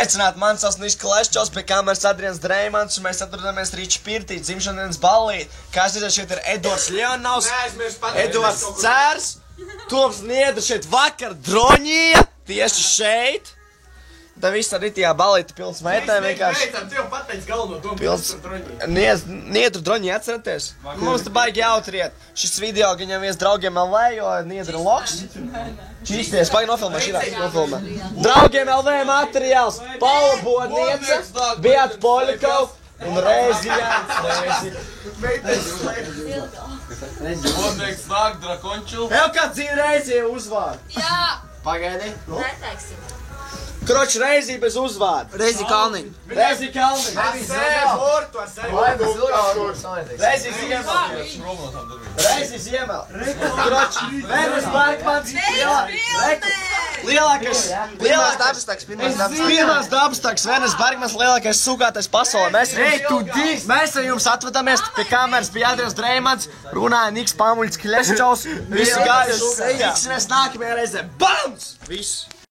Aicināt, man sasnīgs Kleščos, pie kameras Adrians Dreimans, un mēs atrodamies Rīča pirtī, dzimšanas ballīt. Kā es redzēju, šeit ir Edvards Ļeonovs, Edvards Cērs, Toms Niedra šeit vakar droņīja, tieši šeit. Tā viss arī tajā ballīta pilns meitēm vienkārši. Tu jau pateici galveno domu. Pilns Niedra droņīja, atceraties? Mums te baigi jautriet. Šis video viņam viens draugiem LV, jo Niedra loks. Čīsties, pagaid nofilmē, šitā nofilmē. Draugiem LV materiāls, Paula Bodniece, Beata Poļakov un Reizijāns. Bodnieks nāk, Drakončil. Ev kā dzīvi Reizija uzvārdu. Jā! Pagaidi. Neteiksim. Kroč Reizija bez uzvārdu. Reizi Kalniņu. Reizija Kalniņu. Reizija Ziemel. Reizija Ziemel. Kroč Vēnes Bergmans. Lielākais. Pirmās dabastaks. Pirmās dabastaks. Vēnes Bergmans lielākais sūkātais pasaulē. Mēs ar jums atvadamies pie kameras, pie Adrians Dreimans. Runāja Niks Pamuļs Kleščovs. Visi gājuši. Tiksimies nākamajā reizē. Bams! Viss.